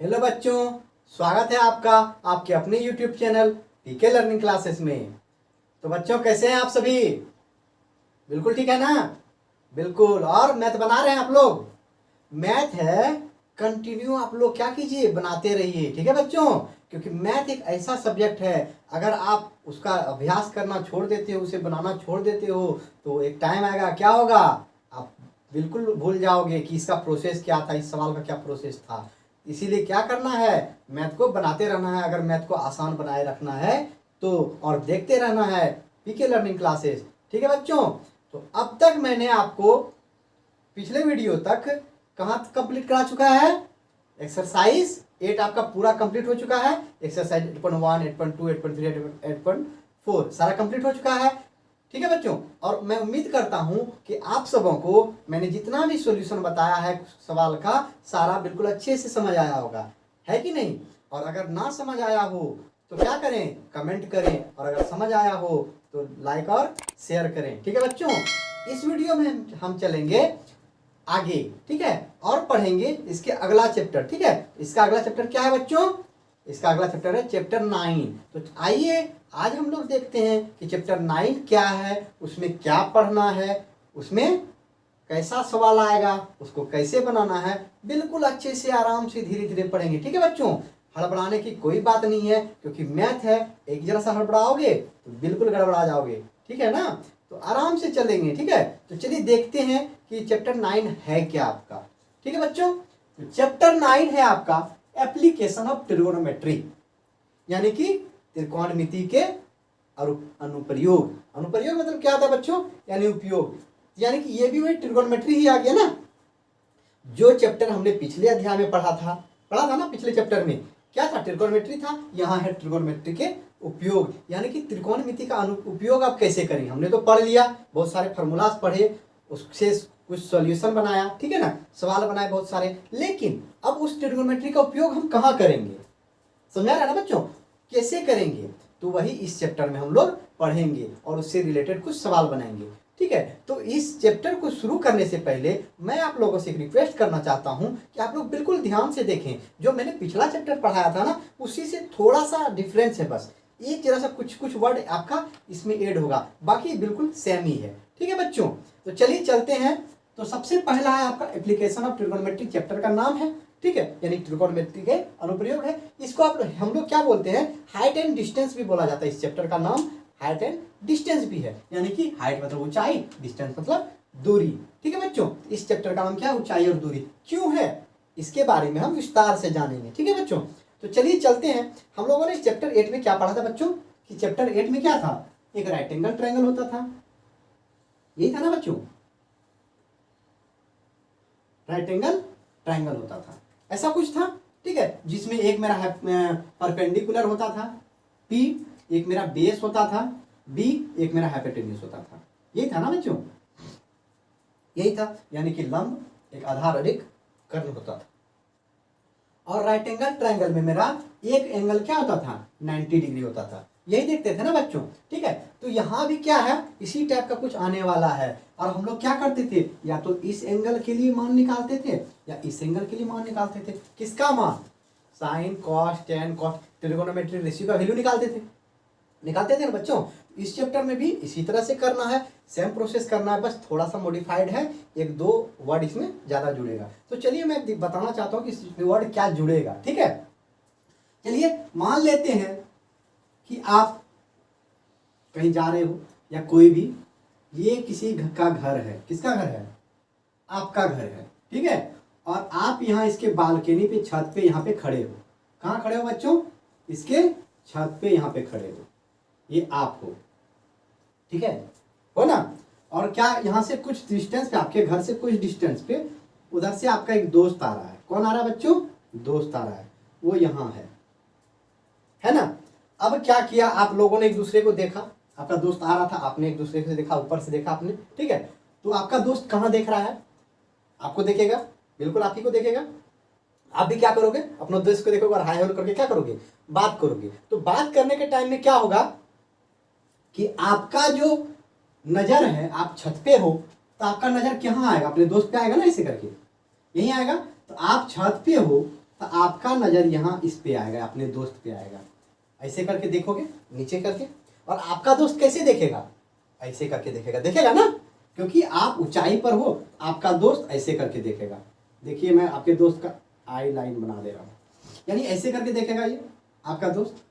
Hello बच्चों, स्वागत है आपका आपके अपने YouTube channel PK learning classes में। तो बच्चों कैसे हैं आप सभी? बिल्कुल ठीक है ना? बिल्कुल। और मैथ बना रहे हैं आप लोग? मैथ है कंटिन्यू, आप लोग क्या कीजिए, बनाते रहिए, ठीक है बच्चों। क्योंकि मैथ एक ऐसा सब्जेक्ट है, अगर आप उसका अभ्यास करना छोड़ देते हो, उसे बनाना छोड़ देते हो, तो एक टाइम आएगा, क्या होगा, आप बिल्कुल भूल जाओगे कि इसका प्रोसेस क्या था, इस सवाल का क्या प्रोसेस था। इसीलिए क्या करना है, मैथ को बनाते रहना है। अगर मैथ को आसान बनाए रखना है तो, और देखते रहना है पीके लर्निंग क्लासेस, ठीक है बच्चों। तो अब तक मैंने आपको पिछले वीडियो तक कहाँ कंप्लीट करा चुका है? एक्सरसाइज 8 आपका पूरा कंप्लीट हो चुका है। एक्सरसाइज 8.1, 8.2, 8.3, 8.4 सारा कंप्लीट हो चुका है, ठीक है बच्चों। और मैं उम्मीद करता हूं कि आप सबों को मैंने जितना भी सॉल्यूशन बताया है सवाल का, सारा बिल्कुल अच्छे से समझ आया होगा, है कि नहीं? और अगर ना समझ आया हो तो क्या करें, कमेंट करें, और अगर समझ आया हो तो लाइक और शेयर करें, ठीक है बच्चों। इस वीडियो में हम चलेंगे आगे, ठीक है, और पढ़ेंगे इसके अगला चैप्टर, ठीक है। इसका अगला चैप्टर क्या है बच्चों? इसका अगला चैप्टर है चैप्टर 9। तो आइए आज हम लोग देखते हैं कि चैप्टर 9 क्या है, उसमें क्या पढ़ना है, उसमें कैसा सवाल आएगा, उसको कैसे बनाना है। बिल्कुल अच्छे से आराम से धीरे धीरे पढ़ेंगे, ठीक है बच्चों। हड़बड़ाने की कोई बात नहीं है, क्योंकि मैथ है, एक जरा सा हड़बड़ाओगे तो बिल्कुल गड़बड़ा जाओगे, ठीक है ना। तो आराम से चलेंगे, ठीक है। तो चलिए देखते हैं कि चैप्टर 9 है क्या आपका, ठीक है बच्चों। तो चैप्टर 9 है आपका एप्लीकेशन ऑफ ट्रिगोनोमेट्री, यानी कि त्रिकोणमिति के अनुप्रयोग। अनुप्रयोग मतलब क्या था बच्चों? यानी उपयोग, यानी कि ये भी वही ट्रिगोनोमेट्री ही आ गया ना, जो चैप्टर हमने पिछले अध्याय में पढ़ा था ना। पिछले चैप्टर में क्या था? ट्रिगोनोमेट्री था। यहाँ है ट्रिगोनोमेट्री के उपयोग, यानी कि त्रिकोणमिति का उपयोग आप कैसे करें। हमने तो पढ़ लिया, बहुत सारे फॉर्मूलाज पढ़े, उससे कुछ सॉल्यूशन बनाया, ठीक है ना, सवाल बनाए बहुत सारे। लेकिन अब उस ट्रिगोनोमेट्री का उपयोग हम कहाँ करेंगे, समझा रहे ना बच्चों, कैसे करेंगे? तो वही इस चैप्टर में हम लोग पढ़ेंगे और उससे रिलेटेड कुछ सवाल बनाएंगे, ठीक है। तो इस चैप्टर को शुरू करने से पहले मैं आप लोगों से एक रिक्वेस्ट करना चाहता हूं कि आप लोग बिल्कुल ध्यान से देखें। जो मैंने पिछला चैप्टर पढ़ाया था ना, उसी से थोड़ा सा डिफरेंस है, बस एक जरा सा कुछ वर्ड आपका इसमें ऐड होगा, बाकी बिल्कुल सेम ही है, ठीक है बच्चों। तो चलिए चलते हैं। तो सबसे पहला है आपका एप्लीकेशन ऑफ ट्रिगोनोमेट्री, चैप्टर का नाम है, ठीक है, यानी त्रिकोणमिति के अनुप्रयोग है। इसको हम लोग क्या बोलते हैं? हाइट एंड डिस्टेंस भी बोला जाता है। इस चैप्टर का नाम हाइट एंड डिस्टेंस भी है, यानी कि हाइट मतलब ऊंचाई, डिस्टेंस मतलब दूरी, ठीक है बच्चों। इस चैप्टर का नाम क्या है? ऊंचाई और दूरी। क्यों है, इसके बारे में हम विस्तार से जानेंगे, ठीक है बच्चों। तो चलिए चलते हैं। हम लोगों ने इस चैप्टर 8 में क्या पढ़ा था बच्चों? कि चैप्टर 8 में क्या था? एक राइट एंगल ट्रायंगल होता था, यही था ना बच्चों, राइट एंगल ट्रायंगल होता था, ऐसा कुछ था, ठीक है। जिसमें एक मेरा परपेंडिकुलर होता था P, एक मेरा बेस होता था B, एक मेरा हाइपोटेन्यूज होता था, यही था ना बच्चों, यही था। यानी कि लंब, एक आधार और एक कर्ण होता था। और राइट एंगल ट्रायंगल में मेरा एक एंगल क्या होता था? 90 डिग्री होता था, यही देखते थे ना बच्चों, ठीक है। तो यहाँ भी क्या है, इसी टाइप का कुछ आने वाला है। और हम लोग क्या करते थे, या तो इस एंगल के लिए मान निकालते थे या इस एंगल के लिए मान निकालते थे। किसका मान? Sine, cos, tan, cos, trigonometric ratio का वैल्यू निकालते थे ना बच्चों। इस चैप्टर में भी इसी तरह से करना है, सेम प्रोसेस करना है, बस थोड़ा सा मॉडिफाइड है, एक दो वर्ड इसमें ज़्यादा जुड़ेगा। तो चलिए मैं बताना चाहता हूँ कि इस वर्ड क्या जुड़ेगा, ठीक है। चलिए मान लेते हैं कि आप कहीं जा रहे हो, या कोई भी, ये किसी का घर है। किसका घर है? आपका घर है, ठीक है। और आप यहाँ इसके बालकनी पे, छत पे यहाँ पे खड़े हो। कहाँ खड़े हो बच्चों? इसके छत पे यहाँ पे खड़े हो, ये आप हो, ठीक है, हो ना। और क्या यहाँ से कुछ डिस्टेंस पे, आपके घर से कुछ डिस्टेंस पे उधर से आपका एक दोस्त आ रहा है। कौन आ रहा है बच्चों? दोस्त आ रहा है, वो यहाँ है ना। अब क्या किया, आप लोगों ने एक दूसरे को देखा, आपका दोस्त आ रहा था, आपने एक दूसरे से देखा, ऊपर से देखा आपने, ठीक है। तो आपका दोस्त कहाँ देख रहा है? आपको देखेगा, बिल्कुल आप ही को देखेगा। आप भी क्या करोगे? अपने दोस्त को देखोगे और हाय हेलो करके क्या करोगे? बात करोगे। तो बात करने के टाइम में क्या होगा कि आपका जो नजर है, आप छत पे हो तो आपका नजर कहाँ आएगा? अपने दोस्त पे आएगा ना, ऐसे करके यहीं आएगा। तो आप छत पे हो तो आपका नज़र यहाँ इस पे आएगा, अपने दोस्त पे आएगा। ऐसे करके देखोगे नीचे करके, और आपका दोस्त कैसे देखेगा? ऐसे करके देखेगा, देखेगा ना, क्योंकि आप ऊंचाई पर हो। आपका दोस्त ऐसे करके देखेगा। देखिए मैं आपके दोस्त का आई लाइन बना दे रहा हूँ, यानी ऐसे करके देखेगा ये आपका दोस्त,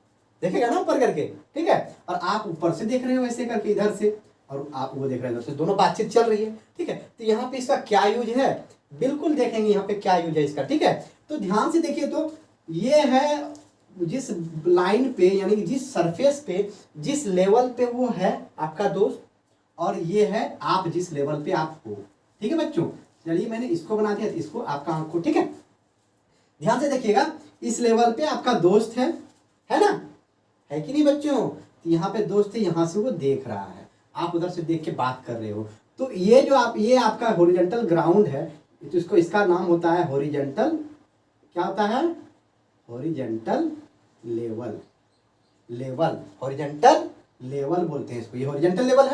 देखेगा ना ऊपर करके, ठीक है। और आप ऊपर से देख रहे हो ऐसे करके इधर से, और आप वो देख रहे हैं इधर से, दोनों बातचीत चल रही है, ठीक है। तो यहाँ पे इसका क्या यूज है, बिल्कुल देखेंगे यहाँ पे क्या यूज है इसका, ठीक है। तो ध्यान से देखिए, तो ये है जिस लाइन पे, यानी जिस सरफेस पे, जिस लेवल पे वो है आपका दोस्त, और ये है आप जिस लेवल पे आप हो, ठीक है बच्चों। चलिए मैंने इसको बना दिया, इसको आपका आंख को, ठीक है। ध्यान से देखिएगा, इस लेवल पे आपका दोस्त है ना, है कि नहीं बच्चों? तो यहाँ पे दोस्त है, यहाँ से वो देख रहा है, आप उधर से देख के बात कर रहे हो। तो ये जो आप, ये आपका हॉरिजॉन्टल ग्राउंड है, तो इसको, इसका नाम होता है हॉरिजॉन्टल, क्या होता है? Horizontal level, level horizontal level बोलते हैं इसको, ये हॉरिजॉन्टल लेवल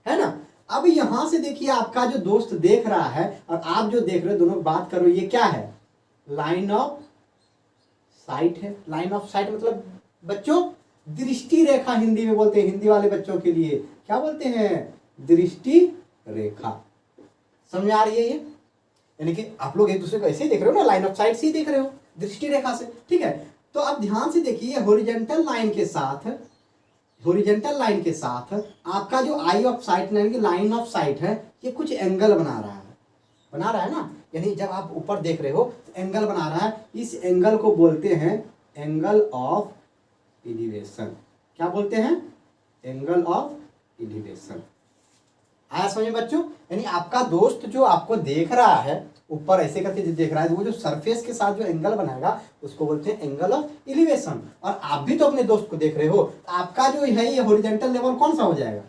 है ना। अब यहाँ से देखिए, आपका जो दोस्त देख रहा है और आप जो देख रहे हो, दोनों बात करो, ये क्या है? लाइन ऑफ साइट है। लाइन ऑफ साइट मतलब बच्चों दृष्टि रेखा, हिंदी में बोलते हैं, हिंदी वाले बच्चों के लिए क्या बोलते हैं? दृष्टि रेखा। समझ में आ रही है ये? यानी कि आप लोग एक दूसरे को ऐसे ही देख रहे हो ना, लाइन ऑफ साइट से ही देख रहे हो, दृष्टि रेखा से, ठीक है। तो अब ध्यान से देखिए, हॉरिजॉन्टल लाइन के साथ, हॉरिजॉन्टल लाइन के साथ आपका जो आई ऑफ साइट, यानी कि लाइन ऑफ साइट है, ये कुछ एंगल बना रहा है ना। यानी जब आप ऊपर देख रहे हो तो एंगल बना रहा है, इस एंगल को बोलते हैं एंगल ऑफ एलिवेशन। क्या बोलते हैं? Angle of elevation. आया समझ में बच्चों? यानी आपका दोस्त जो आपको देख रहा है ऊपर ऐसे करके जो देख रहा है, वो जो सरफेस के साथ जो एंगल बनाएगा उसको बोलते हैं एंगल ऑफ एलिवेशन। और आप भी तो अपने दोस्त को देख रहे हो, तो आपका जो है ये हॉरिजॉन्टल लेवल कौन सा हो जाएगा?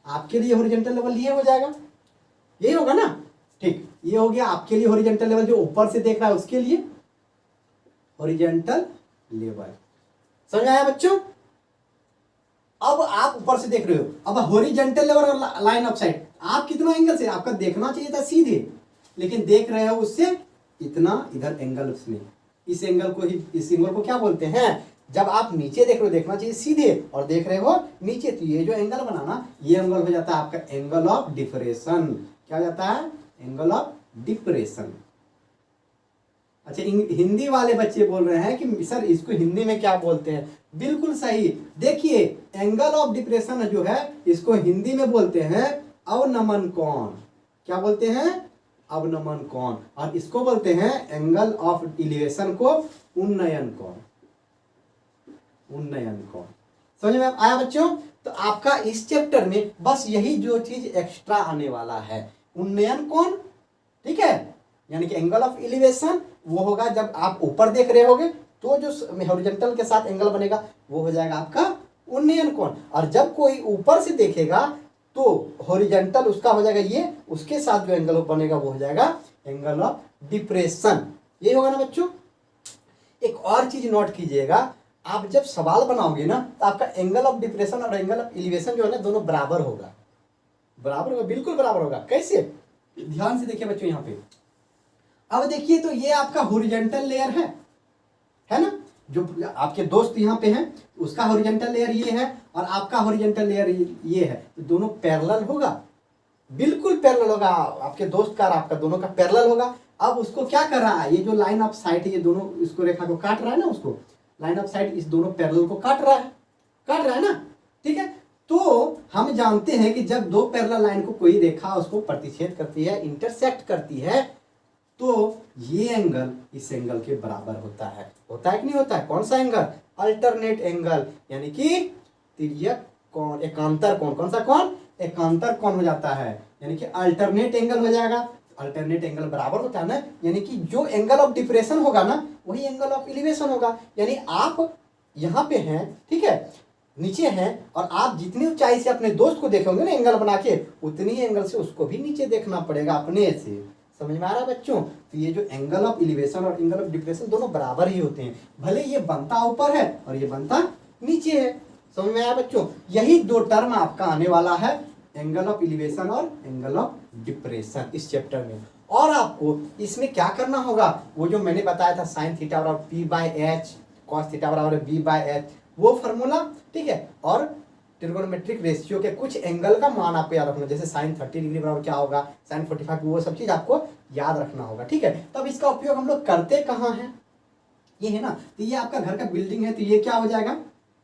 आपके लिए हॉरिजॉन्टल लेवल ये हो जाएगा, यही होगा ना, ठीक। ये हो गया आपके लिए हॉरिजॉन्टल लेवल, जो ऊपर से देख रहा है उसके लिए हॉरिजॉन्टल लेवल। समझ आया बच्चों? अब आप ऊपर से देख रहे हो, अब हॉरिजॉन्टल लेवल और लाइन ऑफ साइट, आप कितना एंगल से, आपका देखना चाहिए था सीधे, लेकिन देख रहे हो उससे इतना इधर एंगल उसमें, इस एंगल को ही, इस एंगल को क्या बोलते हैं? जब आप नीचे देख रहे हो देखना चाहिए सीधे, और देख रहे हो नीचे, तो ये जो एंगल बनाना, ये एंगल हो जाता है आपका एंगल ऑफ डिप्रेशन। क्या हो जाता है? Angle of depression. अच्छा, हिंदी वाले बच्चे बोल रहे हैं कि सर इसको हिंदी में क्या बोलते हैं? बिल्कुल सही। देखिए, एंगल ऑफ डिप्रेशन जो है इसको हिंदी में बोलते हैं अवनमन कोण। क्या बोलते हैं? अवनमन कोण। और इसको बोलते हैं एंगल ऑफ एलिवेशन को उन्नयन कोण। उन्नयन कोण। समझ में आया बच्चों? तो आपका इस चैप्टर में बस यही जो चीज एक्स्ट्रा आने वाला है, उन्नयन कोण, ठीक है। यानी कि एंगल ऑफ एलिवेशन वो होगा जब आप ऊपर देख रहे होगे, तो जो हॉरिजॉन्टल के साथ एंगल बनेगा वो हो जाएगा आपका उन्नयन कोण। और जब कोई ऊपर से देखेगा तो हॉरिजॉन्टल उसका हो जाएगा ये, उसके साथ जो एंगल बनेगा वो हो जाएगा एंगल ऑफ डिप्रेशन। ये होगा ना बच्चों? एक और चीज नोट कीजिएगा, आप जब सवाल बनाओगे ना, तो आपका एंगल ऑफ डिप्रेशन और एंगल ऑफ एलिवेशन जो है ना, दोनों बराबर होगा। बराबर होगा, बिल्कुल बराबर होगा। कैसे? ध्यान से देखिए बच्चों, यहाँ पे अब देखिए, तो ये आपका हॉरिजॉन्टल लेयर है ना, जो आपके दोस्त यहाँ पे हैं उसका हॉरिजॉन्टल लेयर ये है, और आपका हॉरिजॉन्टल लेयर ये है, तो दोनों पैरेलल होगा, बिल्कुल पैरेलल होगा। आपके दोस्त का और आपका दोनों का पैरेलल होगा। अब उसको क्या कर रहा है, ये जो लाइन ऑफ साइट है, ये दोनों इसको रेखा को काट रहा है ना, उसको लाइन ऑफ साइट इस दोनों पैरेलल को काट रहा है ना, ठीक है। तो हम जानते हैं कि जब दो पैरेलल लाइन को कोई रेखा उसको प्रतिच्छेद करती है, इंटरसेक्ट करती है, तो ये एंगल इस एंगल के बराबर होता है कि नहीं होता है? कौन सा एंगल? अल्टरनेट एंगल, यानी कि तिर्यक कोण, एकांतर कोण। कौन सा कोण? एकांतर कोण हो जाता है, यानी कि अल्टरनेट एंगल हो जाएगा। अल्टरनेट एंगल बराबर होता है ना, यानी कि जो एंगल ऑफ डिप्रेशन होगा ना, वही एंगल ऑफ एलिवेशन होगा। यानी आप यहाँ पे हैं, ठीक है, नीचे हैं, और आप जितनी ऊंचाई से अपने दोस्त को देखेंगे ना एंगल बना के, उतनी एंगल से उसको भी नीचे देखना पड़ेगा अपने से। समझ में आ रहा है बच्चों? तो ये जो एंगल ऑफ एलिवेशन और एंगल ऑफ डिप्रेशन दोनों बराबर ही होते हैं, भले ये बनता ऊपर है और ये बनता नीचे है। समझ में आया बच्चों? यही दो टर्म आपका आने वाला है, एंगल ऑफ एलिवेशन और एंगल ऑफ डिप्रेशन, इस चैप्टर में। और आपको इसमें क्या करना होगा, वो जो मैंने बताया था साइन थीटा बराबर P by H, cos theta बराबर बी बाई एच, वो फॉर्मूला, ठीक है। और ट्रिगोनोमेट्रिक रेशियो के कुछ एंगल का मान आपको याद रखना, जैसे साइन 30 डिग्री बराबर क्या होगा, साइन 45, वो सब चीज आपको याद रखना होगा, ठीक है। तब इसका उपयोग हम लोग करते कहाँ हैं, ये है ना, तो ये आपका घर का बिल्डिंग है, तो ये क्या हो जाएगा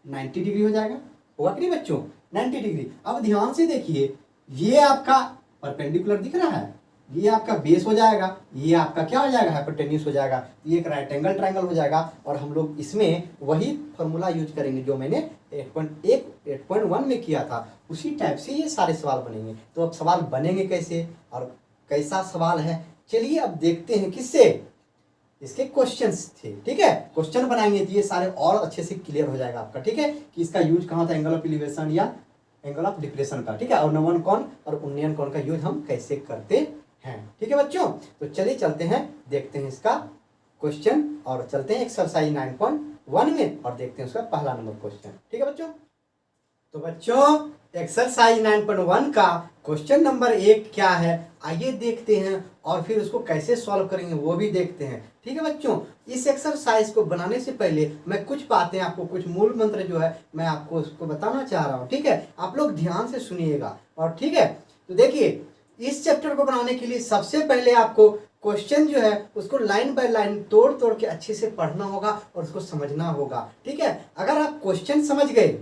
90 डिग्री हो जाएगा, होगा कि नहीं बच्चों 90 डिग्री। अब ध्यान से देखिए, ये आपका परपेंडिकुलर दिख रहा है, ये आपका बेस हो जाएगा, ये आपका क्या हो जाएगा हाइपोटेन्यूस हो जाएगा, ये एक राइट एंगल ट्रायंगल हो जाएगा। और हम लोग इसमें वही फॉर्मूला यूज करेंगे जो मैंने 8.1 में किया था, उसी टाइप से ये सारे सवाल बनेंगे। तो अब सवाल बनेंगे कैसे और कैसा सवाल है, चलिए अब देखते हैं किससे, इसके क्वेश्चंस थे, ठीक है। क्वेश्चन बनाएंगे तो ये सारे और अच्छे से क्लियर हो जाएगा आपका, ठीक है, कि इसका यूज कहाँ था, एंगल ऑफ एलिवेशन या एंगल ऑफ डिप्रेशन का, ठीक है, और नमन कोण और उन्नयन कोण का यूज हम कैसे करते हैं, ठीक है बच्चों। तो चलिए चलते हैं, देखते हैं इसका क्वेश्चन और चलते हैं एक्सरसाइज 9.1 में और देखते हैं उसका पहला नंबर क्वेश्चन, ठीक है बच्चों। तो बच्चों एक्सरसाइज 9.1 का क्वेश्चन नंबर 1 क्या है, आइए देखते हैं और फिर उसको कैसे सॉल्व करेंगे वो भी देखते हैं, ठीक है बच्चों। इस एक्सरसाइज को बनाने से पहले मैं कुछ बातें आपको, कुछ मूल मंत्र जो है मैं आपको उसको बताना चाह रहा हूँ, ठीक है। आप लोग ध्यान से सुनिएगा और ठीक है। तो देखिए, इस चैप्टर को बनाने के लिए सबसे पहले आपको क्वेश्चन जो है उसको लाइन बाय लाइन तोड़ तोड़ के अच्छे से पढ़ना होगा और उसको समझना होगा, ठीक है। अगर आप क्वेश्चन समझ गए,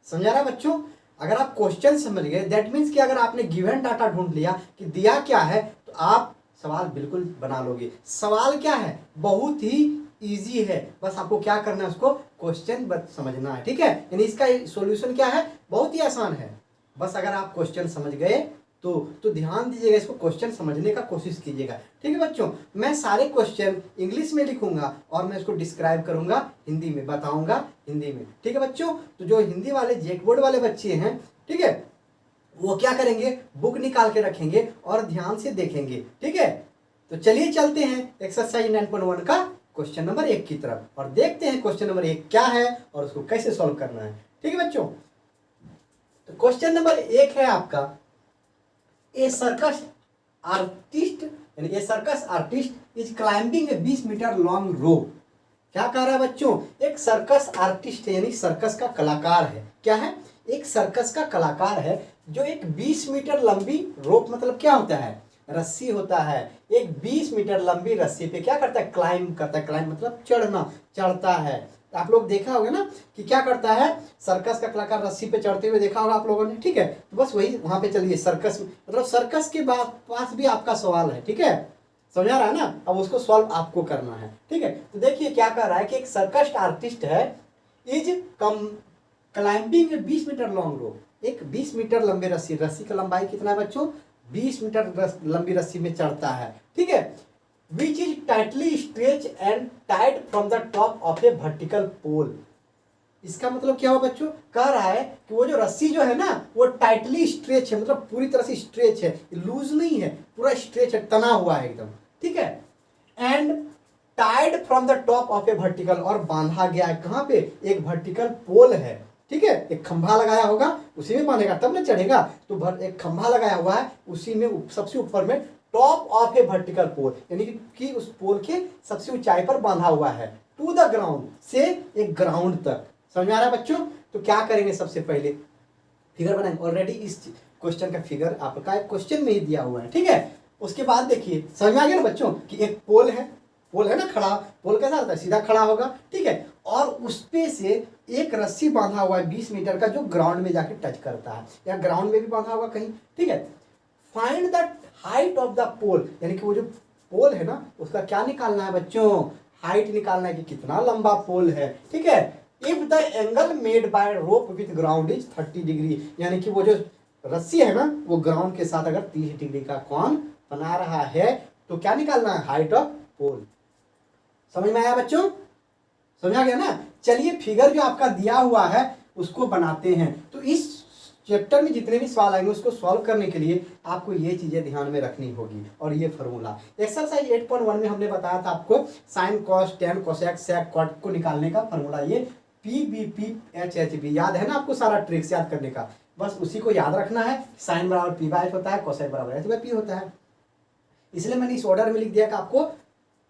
समझा रहा बच्चों, अगर आप क्वेश्चन समझ गए दैट मीन्स कि अगर आपने गिवन डाटा ढूंढ लिया कि दिया क्या है, तो आप सवाल बिल्कुल बना लोगे। सवाल क्या है, बहुत ही इजी है, बस आपको क्या करना है, उसको क्वेश्चन समझना है, ठीक है। यानी इसका सॉल्यूशन क्या है, बहुत ही आसान है, बस अगर आप क्वेश्चन समझ गए तो ध्यान दीजिएगा, इसको क्वेश्चन समझने का कोशिश कीजिएगा, ठीक है बच्चों। मैं सारे क्वेश्चन इंग्लिश में लिखूंगा और मैं इसको डिस्क्राइब करूंगा हिंदी में, बताऊंगा हिंदी में, ठीक है बच्चों। तो जो हिंदी वाले जेक बोर्ड वाले बच्चे हैं, ठीक है, वो क्या करेंगे, बुक निकाल के रखेंगे और ध्यान से देखेंगे, ठीक है। तो चलिए चलते हैं एक्सरसाइज 9.1 का क्वेश्चन नंबर 1 की तरफ और देखते हैं क्वेश्चन नंबर 1 क्या है और उसको कैसे सॉल्व करना है, ठीक है बच्चों। तो क्वेश्चन नंबर 1 है आपका, ए सर्कस आर्टिस्ट, यानी a circus artist is climbing a 20 metre long rope. क्या कह रहा है बच्चों, एक सर्कस आर्टिस्ट है, यानी सर्कस का कलाकार है, क्या है, एक सर्कस का कलाकार है जो एक 20 मीटर लंबी रोप, मतलब क्या होता है, रस्सी होता है, एक 20 मीटर लंबी रस्सी पे क्या करता है, क्लाइंब करता है, क्लाइंब मतलब चढ़ना, चढ़ता है। आप लोग देखा होगा ना कि क्या करता है, सर्कस का कलाकार रस्सी पे चढ़ते हुए देखा होगा आप लोगों ने, ठीक है। तो बस वही वहां पे चलिए, सर्कस मतलब सर्कस के पास भी आपका सवाल है, ठीक है, समझा रहा है ना। अब उसको सॉल्व आपको करना है, ठीक है। तो देखिए क्या कर रहा है कि एक सर्कस आर्टिस्ट है, is climbing 20 metre long rope, एक 20 मीटर लंबे रस्सी, रस्सी का लंबाई कितना है बच्चों, 20 मीटर लंबी रस्सी में चढ़ता है, ठीक है। Which is tightly stretched and tied from the top of a vertical pole। इसका मतलब क्या हुआ बच्चों, कह रहा है कि वो जो रस्सी जो है ना वो टाइटली स्ट्रेच है, मतलब पूरी तरह से स्ट्रेच है, लूज नहीं है, पूरा स्ट्रेच है, तना हुआ है एकदम, ठीक है। And tied from the top of a vertical, और बांधा गया है कहाँ पे, एक वर्टिकल पोल है, ठीक है, एक खंभा लगाया होगा, उसी में बांधेगा तब ना चढ़ेगा। तो एक खंभा लगाया हुआ है, उसी में सबसे ऊपर में top of a vertical pole, यानी कि उस पोल के सबसे ऊंचाई पर बांधा हुआ है, टू द ग्राउंड, से एक ग्राउंड तक, समझ आ रहा है बच्चों। तो क्या करेंगे, सबसे पहले फिगर बनाएंगे, ऑलरेडी इस क्वेश्चन का फिगर आपका एक क्वेश्चन में ही दिया हुआ है, ठीक है। उसके बाद देखिए समझ में आ गया ना बच्चों कि एक पोल है ना खड़ा, पोल कैसा होता है, सीधा खड़ा होगा, ठीक है, और उस पे से एक रस्सी बांधा हुआ है 20 मीटर का, जो ग्राउंड में जाके टच करता है, या ग्राउंड में भी बांधा होगा कहीं, ठीक है। Find the height of the pole, यानी कि वो जो पोल है ना उसका क्या निकालना है बच्चों, हाइट निकालना है कि कितना लंबा पोल है, ठीक है। If the angle made by rope with ground is 30 degree, यानी कि वो जो रस्सी है ना वो ग्राउंड के साथ अगर 30 डिग्री का कोण बना रहा है तो क्या निकालना है, हाइट ऑफ पोल। समझ में आया बच्चों, समझ आ गया ना। चलिए फिगर जो आपका दिया हुआ है उसको बनाते हैं। तो इस चैप्टर में जितने भी सवाल आएंगे उसको सॉल्व करने के लिए आपको ये चीजें ध्यान में रखनी होगी, और ये फार्मूला एक्सरसाइज 8.1 में हमने बताया था आपको sine cos tan cosec sec cot को निकालने का फार्मूला, ये P B P H H B, याद है ना आपको सारा ट्रिक्स याद करने का, बस उसी को याद रखना है। साइन बराबर पी बाय होता है, कोसेक बराबर एच बाय पी होता है। इसलिए मैंने इस ऑर्डर में लिख दिया कि आपको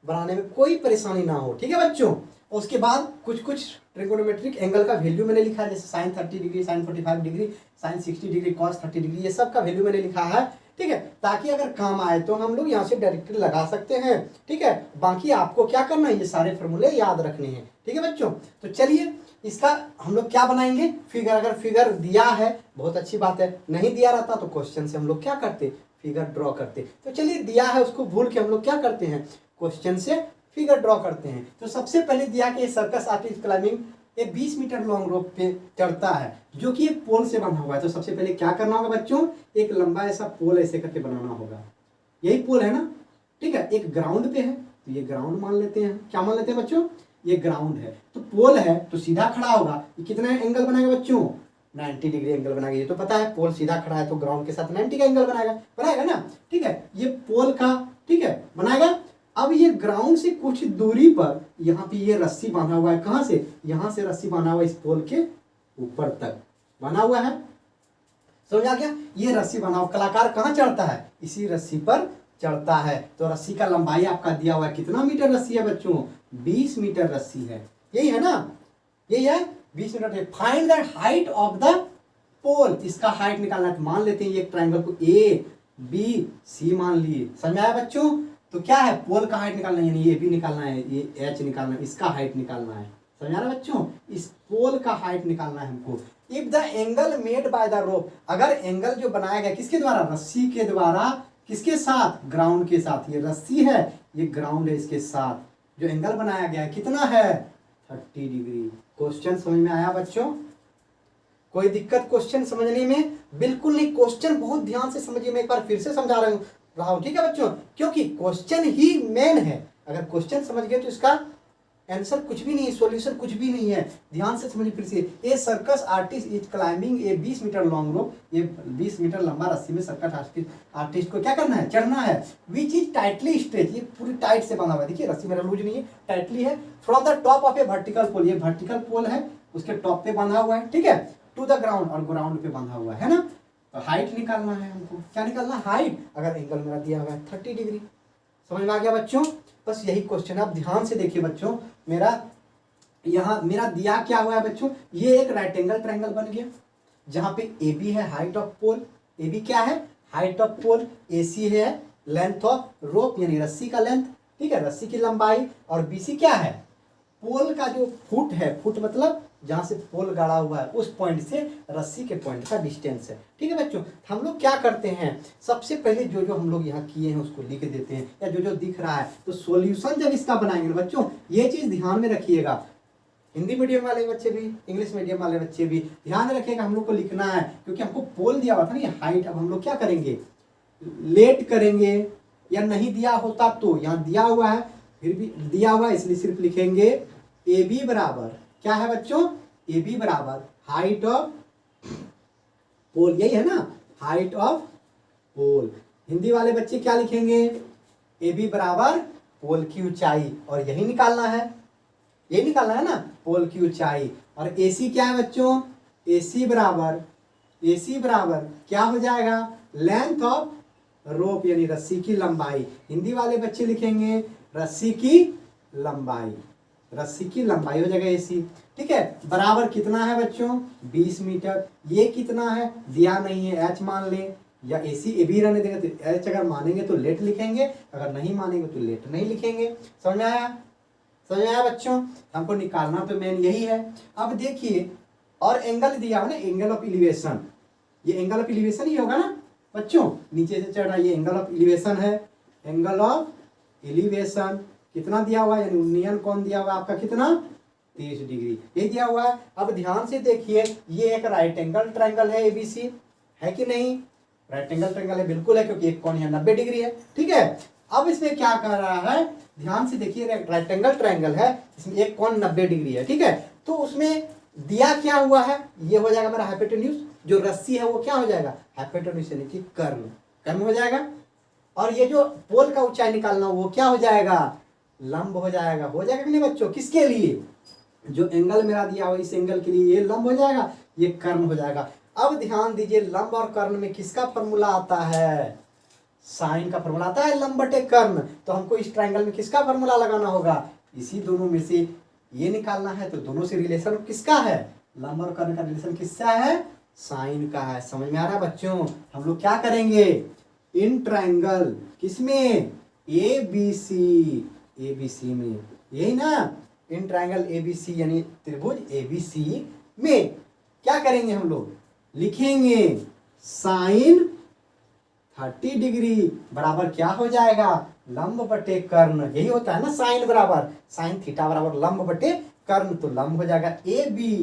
बनाने में कोई परेशानी ना हो। ठीक है बच्चों। उसके बाद कुछ कुछ ट्रिगोनोमेट्रिक एंगल का वैल्यू मैंने लिखा है, जैसे sine 30 degree, sine 45 degree, sine 60 degree, cos 30 degree, ये सब का वैल्यू मैंने लिखा है। ठीक है, ताकि अगर काम आए तो हम लोग यहाँ से डायरेक्टली लगा सकते हैं। ठीक है, बाकी आपको क्या करना है, ये सारे फॉर्मूले याद रखने हैं। ठीक है बच्चों, तो चलिए इसका हम लोग क्या बनाएंगे, फिगर। अगर फिगर दिया है बहुत अच्छी बात है, नहीं दिया रहता तो क्वेश्चन से हम लोग क्या करते, फिगर ड्रॉ करते। तो चलिए दिया है उसको भूल के हम लोग क्या करते हैं, क्वेश्चन से फिगर ड्रॉ करते हैं। तो सबसे पहले दिया कि सर्कस आर्टिस्ट क्लाइंबिंग ये 20 मीटर लॉन्ग रोप पे चढ़ता है, जो कि एक पोल से बंधा हुआ है। तो सबसे पहले क्या करना होगा बच्चों, एक लंबा ऐसा पोल ऐसे करके बनाना होगा। यही पोल है ना। ठीक है, एक ग्राउंड पे है, तो ये ग्राउंड मान लेते हैं। क्या मान लेते हैं बच्चों, ये ग्राउंड है। तो पोल है तो सीधा खड़ा होगा, ये कितना एंगल बनाएगा बच्चों, 90 डिग्री एंगल बनाएगा। ये तो पता है, पोल सीधा खड़ा है तो ग्राउंड के साथ 90 का एंगल बनाएगा ना। ठीक है, ये पोल का, ठीक है, बनाएगा। अब ये ग्राउंड से कुछ दूरी पर यहाँ पे ये रस्सी बांधा हुआ है। कहाँ से, यहाँ से रस्सी बांधा हुआ है, इस पोल के ऊपर तक बना हुआ है। समझ आ गया, ये रस्सी बना हुआ। कलाकार कहाँ चढ़ता है, इसी रस्सी पर चढ़ता है। तो रस्सी का लंबाई आपका दिया हुआ है, कितना मीटर रस्सी है बच्चों, 20 मीटर रस्सी है। यही है ना, यही है 20 metre. Find the height of the pole, इसका हाइट निकालना है। तो मान लेते हैं ये ट्रायंगल को ए बी सी मान लिए। समझ आया बच्चों। तो क्या है, पोल का हाइट निकालना है, यानी ये बी निकालना है, ये एच निकालना है, इसका हाइट निकालना है। समझ आ रहा है बच्चों, इस पोल का हाइट निकालना है हमको। If the angle made by the rope, अगर एंगल जो बनाया गया किसके द्वारा, रस्सी के द्वारा, किसके साथ, ग्राउंड के साथ। ये रस्सी है, ये ग्राउंड है, इसके साथ जो एंगल बनाया गया है कितना है, 30 डिग्री। क्वेश्चन समझ में आया बच्चों, कोई दिक्कत क्वेश्चन समझने में, बिल्कुल नहीं। क्वेश्चन बहुत ध्यान से समझिए, मैं एक बार फिर से समझा रहा हूं। ठीक है बच्चों, क्योंकि क्वेश्चन ही मेन है। अगर क्वेश्चन समझ गए तो इसका आंसर कुछ भी नहीं है, सॉल्यूशन कुछ भी नहीं है। ध्यान से समझिए फिर से। A circus artist is climbing a 20 metre long rope, ये 20 मीटर लंबा रस्सी में सर्कस आर्टिस्ट को क्या करना है, चढ़ना है। विच इज टाइटली स्ट्रेच, ये पूरी टाइट से बांधा हुआ है। देखिए रस्सी मेरा लूज नहीं है, टाइटली है। From the top of a vertical pole, ये वर्टिकल पोल है, उसके टॉप पे बांधा हुआ है। ठीक है, टू द ग्राउंड, और ग्राउंड पे बांधा हुआ है ना। तो हाइट निकालना है हमको, क्या निकालना है, हाइट। अगर एंगल मेरा दिया हुआ है 30 डिग्री। समझ में आ गया बच्चों, बस यही क्वेश्चन है। आप ध्यान से देखिए बच्चों, मेरा यहाँ मेरा दिया क्या हुआ है बच्चों, ये एक राइट एंगल ट्रायंगल बन गया, जहां पे ए बी है height of pole, A B क्या है, हाइट ऑफ पोल, ए सी है लेंथ ऑफ रोप, यानी रस्सी का लेंथ। ठीक है, रस्सी की लंबाई। और बी सी क्या है, पोल का जो फुट है, फुट मतलब जहां से पोल गाड़ा हुआ है उस पॉइंट से रस्सी के पॉइंट का डिस्टेंस है। ठीक है बच्चों, हम लोग क्या करते हैं, सबसे पहले जो जो हम लोग यहाँ किए हैं उसको लिख देते हैं, या जो जो दिख रहा है। तो सॉल्यूशन जब इसका बनाएंगे बच्चों, ये चीज ध्यान में रखिएगा। हिंदी मीडियम वाले बच्चे भी, इंग्लिश मीडियम वाले बच्चे भी ध्यान रखिएगा, हम लोग को लिखना है। क्योंकि हमको पोल दिया हुआ था ना, ये हाइट। अब हम लोग क्या करेंगे, लेट करेंगे, या नहीं दिया होता तो, यहाँ दिया हुआ है, फिर भी दिया हुआ है इसलिए सिर्फ लिखेंगे ए बी बराबर क्या है बच्चों, ए बी बराबर हाइट ऑफ पोल, यही है ना, हाइट ऑफ पोल। हिंदी वाले बच्चे क्या लिखेंगे, ए बी बराबर पोल की ऊंचाई, और यही निकालना है, यही निकालना है ना, पोल की ऊंचाई। और ए सी क्या है बच्चों, ए सी बराबर क्या हो जाएगा, लेंथ ऑफ रोप, यानी रस्सी की लंबाई। हिंदी वाले बच्चे लिखेंगे रस्सी की लंबाई, रस्सी की लंबाई हो जाएगा एसी। ठीक है, बराबर कितना है बच्चों, 20 मीटर। ये कितना है दिया नहीं है, एच मान लें, या एसी ए बी रहने देंगे तो एच अगर मानेंगे तो लेट लिखेंगे, अगर नहीं मानेंगे तो लेट नहीं लिखेंगे। समझ में आया, समझ में आया बच्चों, हमको निकालना तो मेन यही है। अब देखिए, और एंगल दिया है ना, एंगल ऑफ एलिवेशन, ये एंगल ऑफ एलिवेशन ही होगा ना बच्चों, नीचे से चढ़ रहा है, ये एंगल ऑफ एलिवेशन है। एंगल ऑफ एलिवेशन कितना दिया हुआ है, यानी उन्नयन कौन दिया हुआ है आपका, कितना 30 डिग्री, ये दिया हुआ है। अब ध्यान से देखिए, ये एक राइट एंगल ट्रायंगल है एबीसी, है कि नहीं, राइट एंगल ट्रायंगल है, बिल्कुल है, क्योंकि एक कोण यहाँ 90 डिग्री है। ठीक है, अब इसमें क्या कर रहा है, ध्यान से देखिए, राइट एंगल ट्रायंगल है, इसमें एक कोण 90 डिग्री है। ठीक है, तो उसमें दिया क्या हुआ है, ये हो जाएगा मेरा हाइपोटेन्यूज, जो रस्सी है वो क्या हो जाएगा, हाइपोटेन्यूज यानी कि कर्ण, कर्ण हो जाएगा। और ये जो पोल का ऊंचाई निकालना वो क्या हो जाएगा, लंब हो जाएगा। हो जाएगा कि नहीं बच्चों, किसके लिए, जो एंगल मेरा दिया हुआ इस एंगल के लिए ये लंब हो जाएगा, ये कर्ण हो जाएगा। अब ध्यान दीजिए, लंब और कर्ण में किसका फॉर्मूला आता है, साइन का फॉर्मूला आता है लंब बटे कर्ण, तो हमको इस ट्रायंगल में किसका फॉर्मूला लगाना होगा, इसी दोनों में से ये निकालना है। तो दोनों से रिलेशन किसका है, लंब और कर्ण का रिलेशन किसका है, साइन का है। समझ में आ रहा है बच्चों। हम लोग क्या करेंगे, इन ट्रायंगल किसमें, ए बी सी में, यही ना, in triangle A B C यानी त्रिभुज ए बी सी में क्या करेंगे, हम लोग लिखेंगे साइन 30 डिग्री बराबर क्या हो जाएगा, लंब बटे कर्ण। यही होता है ना साइन बराबर, साइन थीटा बराबर लंब बटे कर्ण। तो लंब हो जाएगा ए बी,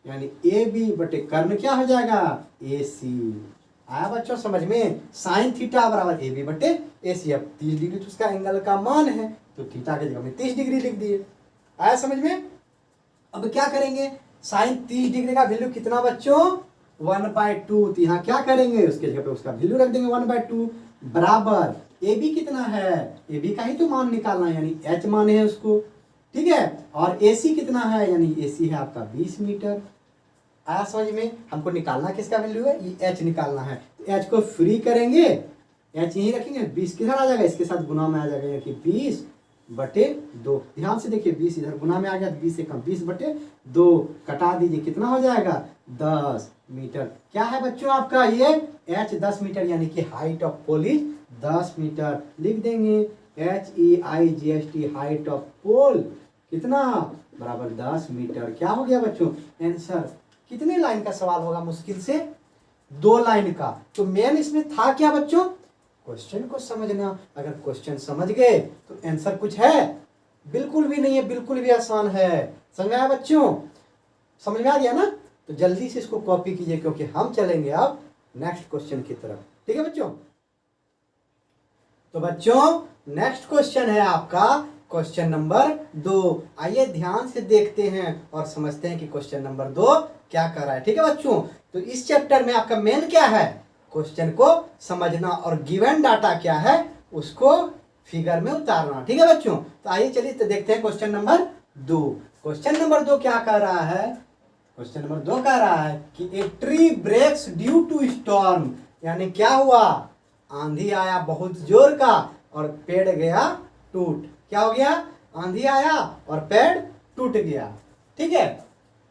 यानी ए बी बटे कर्ण क्या हो जाएगा, ए सी। आया बच्चों समझ में, साइन थीटा बराबर ए बी बटे ए सी। अब 30 डिग्री तो उसका एंगल का मान है, तो थीटा की जगह में 30 डिग्री लिख दिए। आया समझ में। अब क्या करेंगे, साइन 30 डिग्री का वैल्यू कितना बच्चों, 1/2। तो यहाँ क्या करेंगे, उसके जगह पे उसका वैल्यू रख देंगे 1/2 बराबर ए बी कितना है, ए बी का ही तो मान निकालना है, यानी एच मान है उसको, ठीक है। और ए सी कितना है, यानी ए सी है आपका 20 मीटर। आया समझ में। हमको निकालना किसका वैल्यू है, ये एच निकालना है। तो एच को फ्री करेंगे, एच यही रखेंगे, 20 किधर आ जाएगा, इसके साथ गुना में आ जाएगा, यानी 20/2। ध्यान से देखिए, 20 इधर गुना में आ गया, 20 से कम 20/2 कटा दीजिए, कितना हो जाएगा 10 मीटर। क्या है बच्चों आपका ये एच 10 मीटर, यानी कि height of pole is 10 metre. लिख देंगे HEIGHT हाइट ऑफ पोल कितना बराबर 10 मीटर। क्या हो गया बच्चों आंसर। कितने लाइन का सवाल होगा, मुश्किल से 2 लाइन का। तो मेन इसमें था क्या बच्चों, क्वेश्चन को समझना। अगर क्वेश्चन समझ गए तो आंसर कुछ है, बिल्कुल भी नहीं है, बिल्कुल भी आसान है। समझ में आया बच्चों, समझ में आ गया ना। तो जल्दी से इसको कॉपी कीजिए, क्योंकि हम चलेंगे अब नेक्स्ट क्वेश्चन की तरफ। ठीक है बच्चों। तो बच्चों नेक्स्ट क्वेश्चन है आपका क्वेश्चन नंबर 2। आइए ध्यान से देखते हैं और समझते हैं कि क्वेश्चन नंबर 2 क्या कर रहा है। ठीक है बच्चों। तो इस चैप्टर में आपका मेन क्या है, क्वेश्चन को समझना और गिवन डाटा क्या है उसको फिगर में उतारना। ठीक है बच्चों। तो आइए चलिए तो देखते हैं क्वेश्चन नंबर 2। क्वेश्चन नंबर 2 क्या कर रहा है, क्वेश्चन नंबर 2 कह रहा है कि a tree breaks due to storm, यानी क्या हुआ, आंधी आया बहुत जोर का और पेड़ गया टूट। क्या हो गया, आंधी आया और पेड़ टूट गया। ठीक है।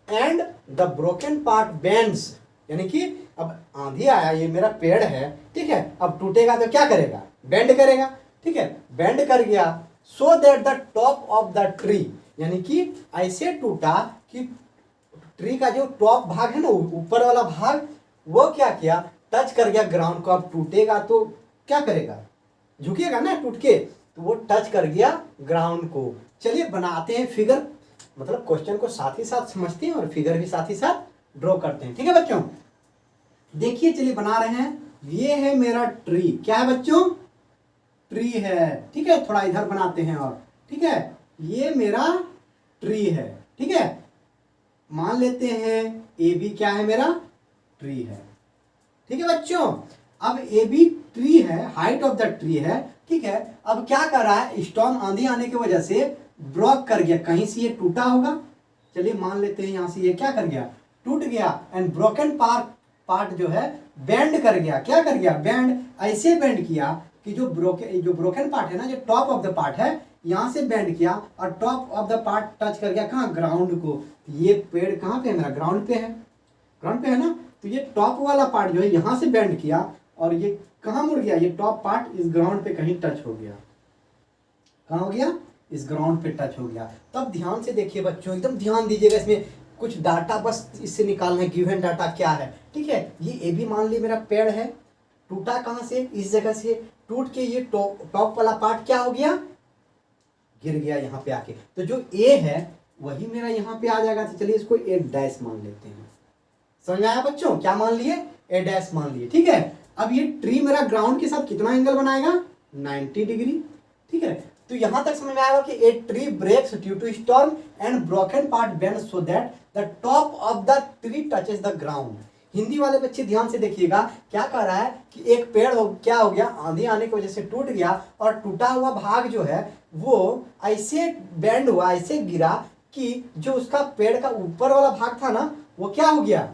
And the broken part bends, यानी कि अब आंधी आया, ये मेरा पेड़ है, ठीक है, अब टूटेगा तो क्या करेगा, बेंड करेगा। ठीक है, बेंड कर गया। सो that the top of the tree, यानी कि ऐसे टूटा कि ट्री का जो टॉप भाग है ना, ऊपर वाला भाग, वो क्या किया, टच कर गया ग्राउंड को। अब टूटेगा तो क्या करेगा, झुकेगा ना टूट के, तो वो टच कर गया ग्राउंड को। चलिए बनाते हैं फिगर, मतलब क्वेश्चन को साथ ही साथ समझते हैं और फिगर भी साथ ही साथ ड्रॉ करते हैं। ठीक है बच्चों, देखिए चलिए बना रहे हैं। ये है मेरा ट्री, क्या है बच्चों, ट्री है। ठीक है, थोड़ा इधर बनाते हैं और, ठीक है, ये मेरा ट्री है। ठीक है, मान लेते हैं ए बी क्या है, मेरा ट्री है। ठीक है बच्चों, अब ए बी ट्री है, हाइट ऑफ द ट्री है। ठीक है, अब क्या कर रहा है, स्टॉर्म आंधी आने की वजह से ब्लॉक कर गया, कहीं से ये टूटा होगा। चलिए मान लेते हैं यहां से ये क्या कर गया, टूट गया। एंड ब्रोकन पार्ट जो है बेंड कर गया। क्या कर गया, बेंड, ऐसे बेंड किया कि जो ब्रोकन पार्ट है ना, जो टॉप ऑफ द पार्ट है, यहां से बेंड किया और top of the part touch कर गया कहाँ, ग्राउंड को। ये पेड़ कहाँ पे है मेरा, ग्राउंड पे है, ग्राउंड पे है ना। तो ये टॉप वाला पार्ट जो है यहां से बेंड किया और ये कहाँ मुड़ गया, ये टॉप पार्ट इस ग्राउंड पे कहीं टच हो गया। कहाँ हो गया, इस ग्राउंड पे टच हो गया। तब ध्यान से देखिए बच्चों, एकदम ध्यान दीजिएगा, इसमें कुछ डाटा बस इससे निकालना है। गिवन डाटा क्या है, ठीक है। ये ए बी मान ली मेरा पेड़ है, टूटा कहाँ से, इस जगह से टूट के ये टॉप वाला पार्ट क्या हो गया, गिर गया यहाँ पे आके। तो जो ए है वही मेरा यहाँ पे आ जाएगा। तो चलिए इसको ए डैश मान लेते हैं। समझ में आया बच्चों, क्या मान लिए, ए डैश मान लिए। ठीक है, अब ये ट्री मेरा ग्राउंड के साथ कितना एंगल बनाएगा, 90 डिग्री। ठीक है, तो यहां तक समझ में आएगा कि a tree breaks due to storm and broken part bend so that the top of the tree touches the ground. Hindi वाले बच्चे ध्यान से देखिएगा, क्या कह रहा है कि एक पेड़ क्या हो गया, आंधी आने की वजह से टूट गया और टूटा हुआ भाग जो है वो ऐसे बेंड हुआ, ऐसे गिरा कि जो उसका पेड़ का ऊपर वाला भाग था ना, वो क्या हो गया,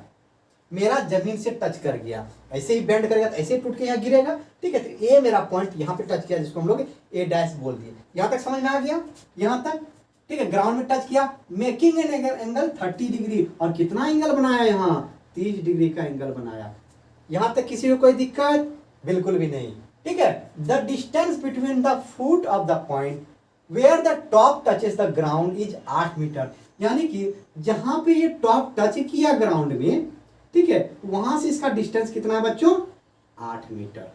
मेरा जमीन से टच कर गया, ऐसे ही बेंड करेगा तो ऐसे ही टूट के यहाँ गिरेगा। ठीक है, तो ए मेरा पॉइंट यहाँ पे टच किया, जिसको हम लोग ए डैश बोल दिए। यहाँ तक समझ में आ गया, यहाँ तक। ठीक है, ग्राउंड में टच किया, मेकिंग एन एंगल 30 डिग्री, और कितना एंगल बनाया यहाँ, 30 डिग्री का एंगल बनाया। यहाँ तक किसी को कोई दिक्कत बिल्कुल भी नहीं। ठीक है, the distance between the foot of the point where the top touches the ground is 8 metre, यानी कि जहां पे ये टॉप टच किया ग्राउंड में, ठीक है, वहां से इसका डिस्टेंस कितना है बच्चों, 8 मीटर।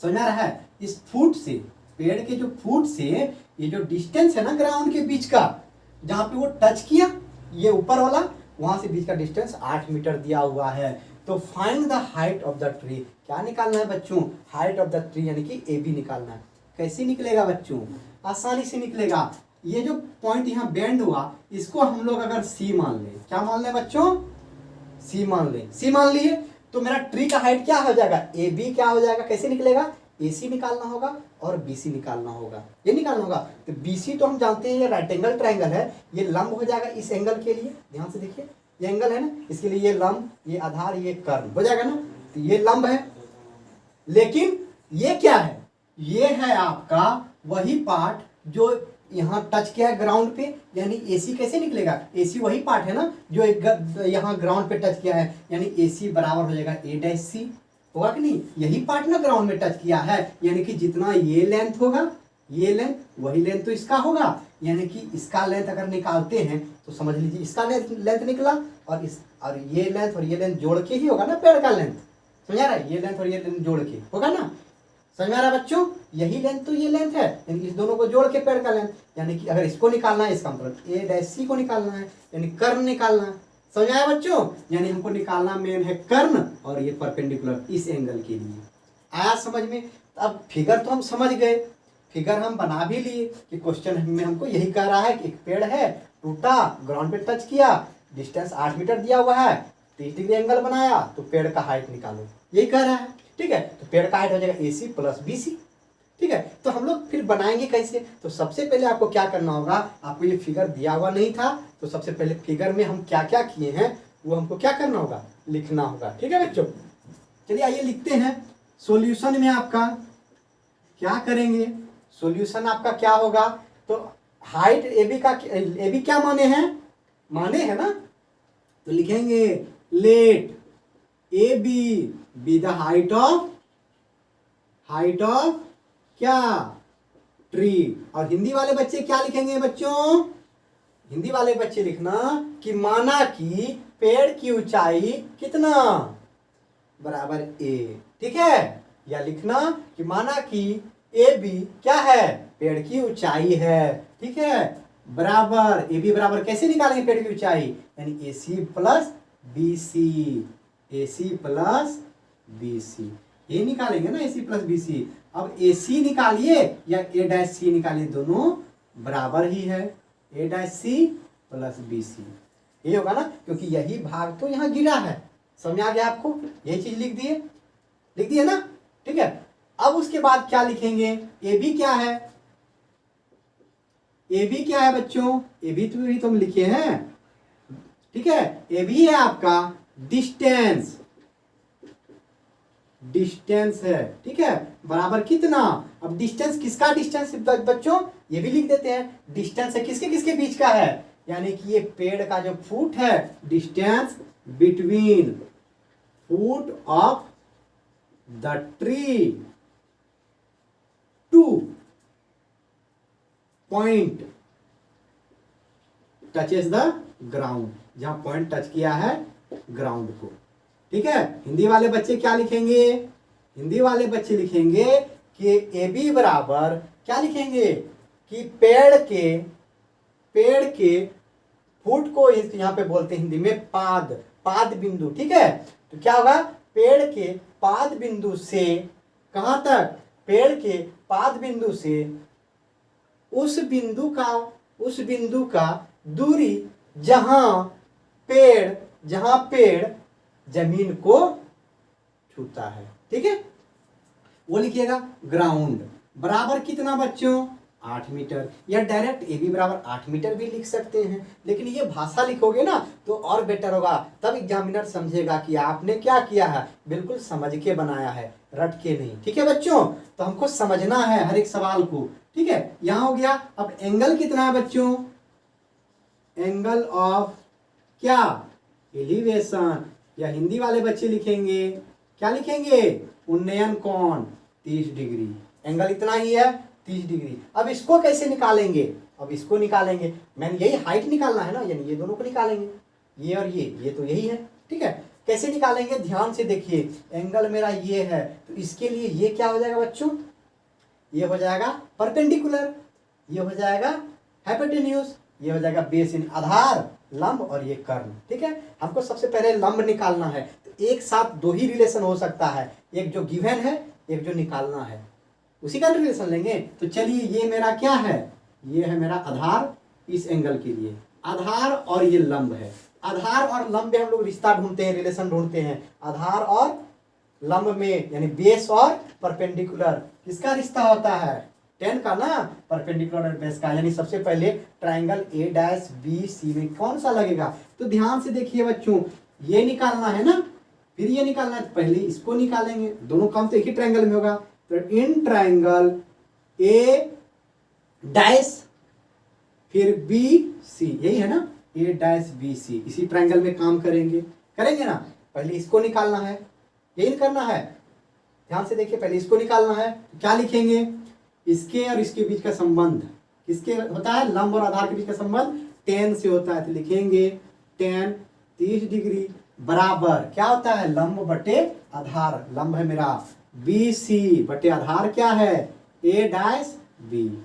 समझ आ रहा है, इस फुट से, पेड़ के जो फुट से ये जो डिस्टेंस है ना ग्राउंड के बीच का, जहां पे वो टच किया ये ऊपर वाला, वहां से बीच का डिस्टेंस 8 मीटर दिया हुआ है। तो find the height of the tree, क्या निकालना है बच्चों, हाइट ऑफ द ट्री, यानी कि ए बी निकालना है। कैसे निकलेगा बच्चों, आसानी से निकलेगा। ये जो पॉइंट यहाँ बेंड हुआ, इसको हम लोग अगर सी मान लें, क्या मान लें बच्चों, सी मान लें। सी मान लिए तो मेरा ट्री का हाइट क्या हो जाएगा, ए बी क्या हो जाएगा, कैसे निकलेगा, ए सी निकालना होगा और बी सी निकालना होगा, ये निकालना होगा। तो बी सी तो हम जानते हैं ये राइट एंगल ट्रायंगल है, ये लंब हो जाएगा इस एंगल के लिए, ध्यान से देखिए ये एंगल है ना, इसके लिए ये लंब, ये आधार, ये कर्ण हो जाएगा ना, तो ये लंब है। लेकिन ये क्या है, ये है आपका वही पार्ट जो यहाँ टच किया है ग्राउंड पे, यानी एसी कैसे निकलेगा, एसी वही पार्ट है ना जो यहाँ ग्राउंड पे टच किया है, यानी एसी बराबर हो जाएगा ए डैश सी, होगा कि नहीं, यही पार्ट ना ग्राउंड में टच किया है, यानी कि जितना ये लेंथ होगा, ये लेंथ वही लेंथ तो इसका होगा, यानी कि इसका लेंथ अगर निकालते हैं तो समझ लीजिए इसका लेंथ निकला, और इस और ये लेंथ जोड़ के ही होगा ना पेड़ का लेंथ, समझ आ रहा है, ये लेंथ और ये लेंथ जोड़ के होगा ना, समझ में आ रहा है बच्चों, यही लेंथ तो ये लेंथ है, यानी इस दोनों को जोड़ के पेड़ का लेंथ, यानी कि अगर इसको निकालना है, इसका मतलब ए डैश सी को निकालना है, यानी कर्ण निकालना है। समझ आया बच्चों, यानी हमको निकालना मेन है कर्ण, और ये परपेंडिकुलर इस एंगल के लिए। आया समझ में, अब फिगर तो हम समझ गए, फिगर हम बना भी लिए कि क्वेश्चन में हमको यही कह रहा है कि एक पेड़ है, टूटा, ग्राउंड पे टच किया, डिस्टेंस 8 मीटर दिया हुआ है, 30 डिग्री एंगल बनाया, तो पेड़ का हाइट निकालो, यही कह रहा है। ठीक है, तो पेड़ का हाइट हो जाएगा ए सी प्लस बी सी। ठीक है, तो हम लोग फिर बनाएंगे कैसे, तो सबसे पहले आपको क्या करना होगा, आपको ये फिगर दिया हुआ नहीं था, तो सबसे पहले फिगर में हम क्या क्या किए हैं वो हमको क्या करना होगा, लिखना होगा। ठीक है बच्चों, चलिए आइए लिखते हैं। सॉल्यूशन में आपका क्या करेंगे, सॉल्यूशन आपका क्या होगा, तो हाइट ए बी क्या माने हैं ना, तो लिखेंगे let A B be the height of क्या, ट्री। और हिंदी वाले बच्चे क्या लिखेंगे बच्चों, हिंदी वाले बच्चे लिखना कि माना कि पेड़ की ऊंचाई कितना, बराबर ए। ठीक है, या लिखना कि माना कि ए बी क्या है, पेड़ की ऊंचाई है। ठीक है, बराबर ए बी बराबर कैसे निकालेंगे पेड़ की ऊंचाई, यानी ए सी प्लस बी सी, ए सी प्लस बी सी, ये निकालेंगे ना, ए सी प्लस बी सी। अब ए सी निकालिए या ए डैश सी निकालिए, दोनों बराबर ही है, A dash C plus B C, ये होगा ना, क्योंकि यही भाग तो यहाँ गिरा है। समझ आ गया आपको, यही चीज लिख दिए ना। ठीक है, अब उसके बाद क्या लिखेंगे, ए बी क्या है, ए बी क्या है बच्चों, ए बी तो हम लिखे हैं। ठीक है, ए बी है आपका डिस्टेंस है। ठीक है, बराबर कितना, अब डिस्टेंस किसका डिस्टेंस बच्चों, ये भी लिख देते हैं, डिस्टेंस है किसके किसके बीच का है, यानी कि ये पेड़ का जो फुट है, distance between foot of the tree two point touches the ground, जहां पॉइंट टच किया है ग्राउंड को। ठीक है, हिंदी वाले बच्चे क्या लिखेंगे, हिंदी वाले बच्चे लिखेंगे कि ए बी बराबर क्या लिखेंगे कि पेड़ के फुट को यहाँ पे बोलते हैं हिंदी में पाद बिंदु। ठीक है, तो क्या होगा, पेड़ के पाद बिंदु से कहां तक, पेड़ के पाद बिंदु से उस बिंदु का दूरी जहां पेड़ जमीन को छूता है। ठीक है, वो लिखिएगा ग्राउंड बराबर कितना बच्चों, 8 मीटर, या डायरेक्ट ए बी बराबर 8 मीटर भी लिख सकते हैं। लेकिन ये भाषा लिखोगे ना तो और बेटर होगा, तब एग्जामिनर समझेगा कि आपने क्या किया है, बिल्कुल समझ के बनाया है, रट के नहीं। ठीक है बच्चों, तो हमको समझना है हर एक सवाल को। ठीक है, यहाँ हो गया। अब एंगल कितना है बच्चों, एंगल ऑफ क्या, एलिवेशन, या हिंदी वाले बच्चे लिखेंगे, क्या लिखेंगे, उन्नयन कोण 30 डिग्री। एंगल इतना ही है 30 डिग्री। अब इसको कैसे निकालेंगे, अब इसको निकालेंगे, मैंने यही हाइट निकालना है ना, यानी ये दोनों को निकालेंगे, ये और ये तो यही है। ठीक है, कैसे निकालेंगे, ध्यान से देखिए, एंगल मेरा ये है तो इसके लिए ये क्या हो जाएगा बच्चों, ये हो जाएगा परपेंडिकुलर, ये हो जाएगा हाइपोटेन्यूज, ये हो जाएगा बेस इन आधार, लंब और ये कर्ण। ठीक है, हमको सबसे पहले लंब निकालना है, तो एक साथ दो ही रिलेशन हो सकता है, एक जो गिवन है, एक जो निकालना है, उसी का रिलेशन लेंगे। तो चलिए, ये मेरा क्या है, ये है मेरा आधार इस एंगल के लिए, आधार और ये लंब है। आधार और लंब में हम लोग रिश्ता ढूंढते हैं, रिलेशन ढूंढते हैं, आधार और लंब में, यानी बेस और परपेंडिकुलर किसका रिश्ता होता है, टेन का ना, परपेंडिकुलर और बेस का। यानी सबसे पहले triangle A dash B C में कौन सा लगेगा, तो ध्यान से देखिए बच्चों, ये निकालना है ना, फिर ये निकालना है, तो पहले इसको निकालेंगे, दोनों काम तो एक ही ट्राइंगल में होगा। तो इन ट्राइंगल ए डैश फिर बी सी, यही है ना, ए डैश बी सी, इसी ट्राइंगल में काम करेंगे ना। पहले इसको निकालना है, यही करना है, ध्यान से देखिए, पहले इसको निकालना है, तो क्या लिखेंगे, इसके और इसके बीच का संबंध किसके होता है, लंब और आधार के बीच का संबंध टेन से होता है, तो लिखेंगे टेन 30 डिग्री बराबर क्या होता है, लंब बटे आधार, लंब है मेरा बी सी बटे आधार क्या है, A dash B,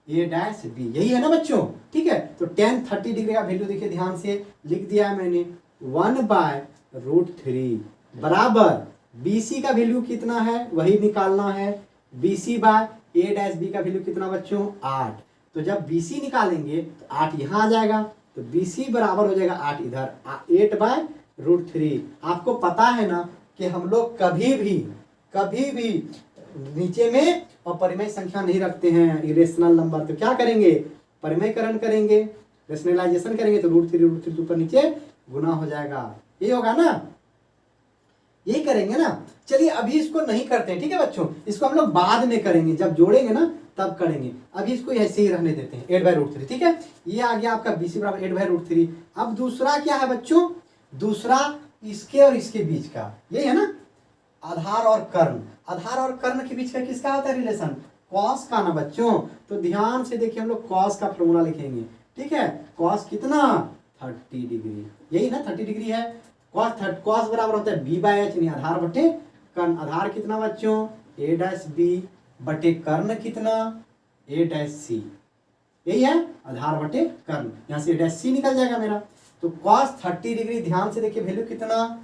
A dash B, यही है ना बच्चों। ठीक है, तो टेन 30 डिग्री का वैल्यू देखिए, ध्यान से लिख दिया है मैंने, 1/√3 बराबर बी सी का वैल्यू कितना है वही निकालना है, बी सी बाय ए डैश बी का वैल्यू कितना बच्चों, 8। तो जब बी सी निकालेंगे तो 8 यहाँ आ जाएगा, तो बी सी बराबर हो जाएगा 8 इधर, 8/√3। आपको पता है ना कि हम लोग कभी भी नीचे में और परिमेय संख्या नहीं रखते हैं, इरेशनल नंबर, तो क्या करेंगे, परिमेयकरण करेंगे, रेशनलाइजेशन करेंगे, तो √3 ऊपर नीचे गुना हो जाएगा, ये होगा ना, यही करेंगे ना। चलिए अभी इसको नहीं करते हैं, ठीक है बच्चों, इसको हम लोग बाद में करेंगे, जब जोड़ेंगे ना तब करेंगे, अभी इसको ऐसे ही रहने देते हैं, 8/√3। ठीक है, ये आ गया आपका BC बराबर 8/√3। अब दूसरा क्या है बच्चों, दूसरा इसके और इसके बीच का, यही है ना, आधार और कर्ण, आधार और कर्ण के बीच का किसका होता है रिलेशन, कॉस का ना बच्चों। तो ध्यान से देखिए, हम लोग कॉस का फॉर्मूला लिखेंगे। ठीक है, कॉस कितना, 30 डिग्री, यही ना 30 डिग्री है, कॉस बराबर होता है B/H, यानी आधार बटे कर्ण। आधार कितना बच्चों, A डैश बी बटे कर्ण कितना, A डैश सी, यही है आधार बटे कर्ण, यहाँ से A डैश सी निकल जाएगा मेरा। तो कॉस 30 डिग्री, ध्यान से देखिए वैल्यू कितना,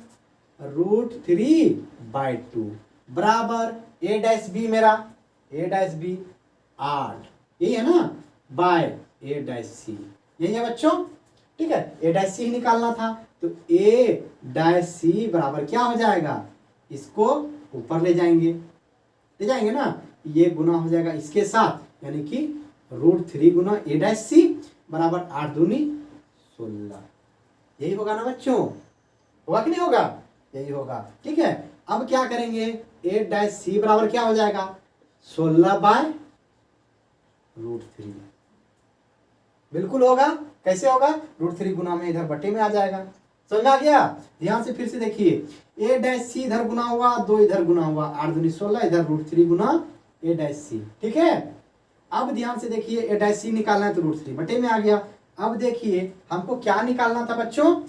√3/2 बराबर A डैश बी मेरा, A डैश बी 8, यही है ना, बाय A डैश सी, यही है बच्चों। ठीक है, A डैश सी ही निकालना था, तो A डैश सी बराबर क्या हो जाएगा, इसको ऊपर ले जाएंगे ना, ये गुना हो जाएगा इसके साथ, यानी कि √3 गुना A डैश सी बराबर 8 दूनी 16, यही होगा ना बच्चों, होगा कि नहीं होगा, यही होगा। ठीक है, अब क्या करेंगे, A डैश सी बराबर क्या हो जाएगा, 16/√3, बिल्कुल होगा। कैसे होगा, √3 गुना में इधर बटे में आ जाएगा, समझ में आ गया। ध्यान से फिर से देखिए, A डैश सी इधर गुना हुआ, 2 इधर गुना हुआ, 8 दूनी 16, इधर √3 गुना A डैश सी। ठीक है, अब ध्यान से देखिए, A डैश सी निकालना है तो √3 बटे में आ गया। अब देखिए हमको क्या निकालना था बच्चों,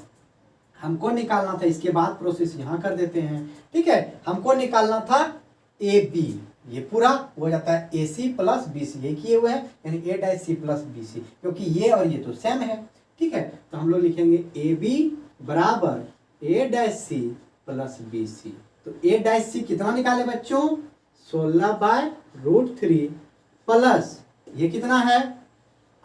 हमको निकालना था, इसके बाद प्रोसेस यहाँ कर देते हैं। ठीक है, हमको निकालना था AB, ये पूरा हो जाता है AC प्लस BC, ये किए हुए हैं, यानी A dash C plus BC, क्योंकि ये और ये तो सेम है। ठीक है, तो हम लोग लिखेंगे AB बराबर A dash C plus BC। तो A डैश सी कितना निकाले बच्चों, 16/√3 प्लस ये कितना है,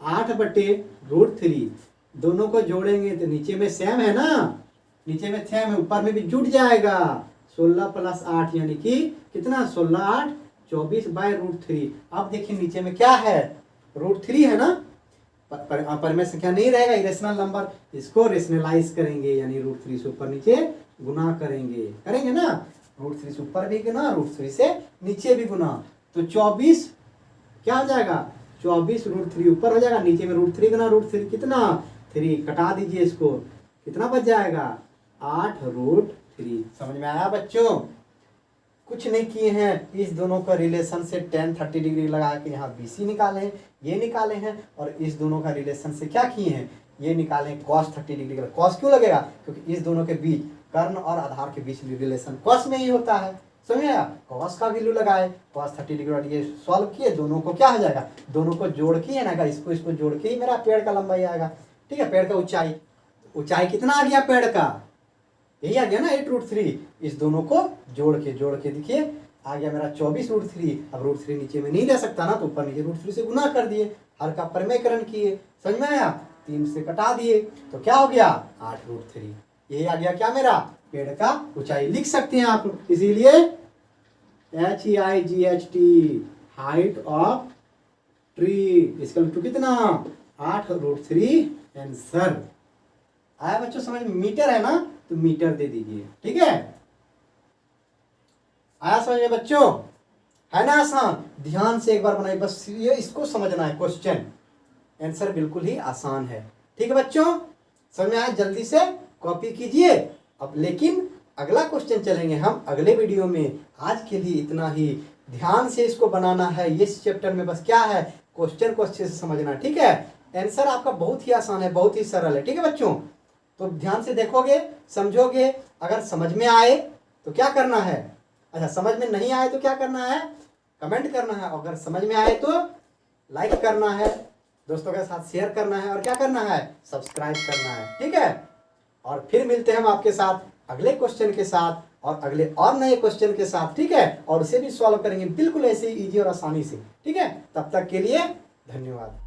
8/√3, दोनों को जोड़ेंगे तो नीचे में सेम है ना, नीचे में सेम है, ऊपर में भी जुट जाएगा, 16 + 8 यानी कि कितना, 16 × 8 = 24/√3। अब देखिए नीचे में क्या है, √3 है ना, परिमेय संख्या नहीं रहेगा, इरेशनल नंबर, इसको रेशनलाइज करेंगे, यानी √3 से ऊपर नीचे गुना करेंगे ना, √3 से ऊपर भी गुना, √3 से नीचे भी गुना, तो 24 क्या हो जाएगा, 24 √3 ऊपर हो जाएगा, नीचे में √3 गुना √3 कितना 3, कटा दीजिए इसको, कितना बच जाएगा 8√3। समझ में आया बच्चों? कुछ नहीं किए हैं, इस दोनों का रिलेशन से tan 30 डिग्री लगा के यहाँ BC निकाले हैं, ये निकाले हैं, और इस दोनों का रिलेशन से क्या किए हैं, ये निकाले हैं cos 30 डिग्री का। cos क्यों लगेगा, क्योंकि इस दोनों के बीच, कर्ण और आधार के बीच रिलेशन cos में ही होता है। समझ आया? cos का वैल्यू लगाए, cos 30 डिग्री, और ये सॉल्व किए, दोनों को क्या हो जाएगा, दोनों को जोड़ के है ना, इसको जोड़ के ही मेरा पेड़ का लंबाई आएगा। ठीक है, पेड़ का ऊंचाई कितना आ गया पेड़ का, यही आ गया ना 8√3। इस दोनों को जोड़ के देखिए आ गया मेरा 24√3। अब √3 नीचे में नहीं रह सकता ना, तो ऊपर नीचे √3 से गुना कर दिए, हर का परिमेयकरण किए। समझ में आया? 3 से कटा दिए तो क्या हो गया 8√3। यही आ गया क्या, मेरा पेड़ का ऊंचाई। लिख सकते हैं आप, इसीलिए HEIGHT, हाइट ऑफ ट्री, इसका टू कितना 8√3 आंसर आया बच्चों। समझ में? मीटर है ना, तो मीटर दे दीजिए। ठीक है, आया समझ में बच्चों? है ना आसान? ध्यान से एक बार बनाइए, बस ये इसको समझना है, क्वेश्चन आंसर बिल्कुल ही आसान है। ठीक है बच्चों, समझ में आया? जल्दी से कॉपी कीजिए। अब लेकिन अगला क्वेश्चन चलेंगे हम अगले वीडियो में। आज के लिए इतना ही, ध्यान से इसको बनाना है। इस चैप्टर में बस क्या है, क्वेश्चन को अच्छे से समझना। ठीक है, आंसर आपका बहुत ही आसान है, बहुत ही सरल है। ठीक है बच्चों, तो ध्यान से देखोगे, समझोगे। अगर समझ में आए तो क्या करना है, अच्छा समझ में नहीं आए तो क्या करना है, कमेंट करना है। अगर समझ में आए तो लाइक करना है, दोस्तों के साथ शेयर करना है, और क्या करना है, सब्सक्राइब करना है। ठीक है, और फिर मिलते हैं हम आपके साथ अगले क्वेश्चन के साथ, और अगले और नए क्वेश्चन के साथ। ठीक है, और उसे भी सॉल्व करेंगे बिल्कुल ऐसे ही इजी और आसानी से। ठीक है, तब तक के लिए धन्यवाद।